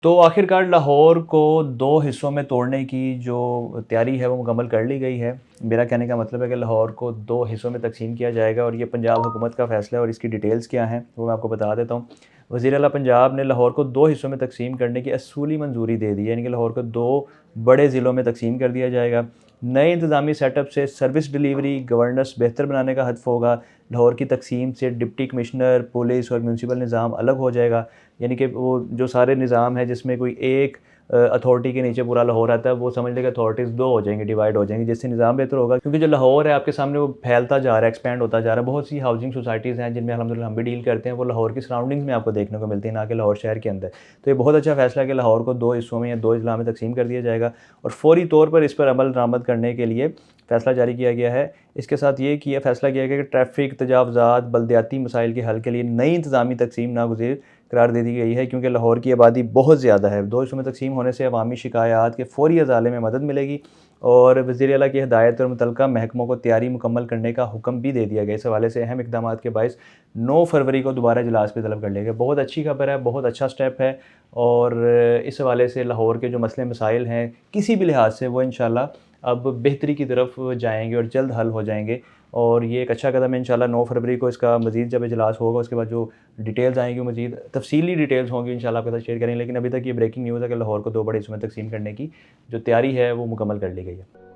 तो आखिरकार लाहौर को 2 हिस्सों में तोड़ने की जो तैयारी है वो मुकम्मल कर ली गई है। मेरा कहने का मतलब है कि लाहौर को 2 हिस्सों में तक़सीम किया जाएगा और ये पंजाब हुकूमत का फ़ैसला है और इसकी डिटेल्स क्या हैं वो मैं आपको बता देता हूँ। वज़ीर आला पंजाब ने लाहौर को 2 हिस्सों में तक़सीम करने की असूली मंजूरी दे दी है, यानी कि लाहौर को 2 बड़े ज़िलों में तक़सीम कर दिया जाएगा। नए इंतज़ामी सेटअप से सर्विस डिलीवरी, गवर्नेंस बेहतर बनाने का हदफ़ होगा। लाहौर की तक़सीम से डिप्टी कमिश्नर, पुलिस और म्यूनसिपल निज़ाम अलग हो जाएगा। यानी कि वो जो सारे निज़ाम है जिसमें कोई एक अथॉरिटी के नीचे पूरा लाहौर आता है, वो समझ लें कि अथॉरिटीज़ 2 हो जाएँगी, डिवाइड हो जाएँगी, जिससे निज़ाम बेहतर होगा। क्योंकि जो लाहौर है आपके सामने वो फैलता जा रहा है, एक्सपेंड होता जा रहा है। बहुत सी हाउसिंग सोसाइटीज़ हैं जिनमें अल्हम्दुलिल्लाह हम भी डील करते हैं, वो लाहौर की सराउंडिंग्स में आपको देखने को मिलती हैं, ना कि लाहौर शहर के अंदर। तो ये बहुत अच्छा फ़ैसला है कि लाहौर को 2 हिस्सों में या 2 अजला में तक़सीम कर दिया जाएगा और फ़ौरी तौर पर इस पर अमल दरामद करने के लिए फ़ैसला जारी किया गया है। इसके साथ ये फ़ैसला किया गया कि ट्रैफ़िक, तजावज़ात, बल्दियाती मसाइल के हल के लिए नई इंतज़ामी तक़सीम नागुज़ीर करार दे दी गई है, क्योंकि लाहौर की आबादी बहुत ज़्यादा है। 2 हिस्सों में तक़सीम होने से अवामी शिकायत के फ़ौरी अज़ाले में मदद मिलेगी और वज़ीर आला की हिदायत और मुतल्लिक़ा महकमों को तैयारी मुकम्मल करने का हुक्म भी दे दिया गया। इस हवाले से अहम इक़दामात के बाइस 9 फरवरी को दोबारा इजलास पे तलब कर लिया गया। बहुत अच्छी खबर है, बहुत अच्छा स्टेप है और इस हवाले से लाहौर के जो मसले मसाइल हैं, किसी भी लिहाज से वो इंशाअल्लाह अब बेहतरी की तरफ जाएँगे और जल्द हल हो जाएँगे और ये एक अच्छा कदम है। इंशाअल्लाह 9 फरवरी को इसका मज़ीद जब इजलास होगा उसके बाद जो डिटेल्स आएँगी, मज़ीद तफ़सीली डिटेल्स होंगी, इंशाअल्लाह आपके साथ शेयर करेंगे। लेकिन अभी तक ये ब्रेकिंग न्यूज़ है कि लाहौर को 2 बड़े हिस्सों में तक़सीम करने की जो तैयारी है वो मुकम्मल कर ली गई है।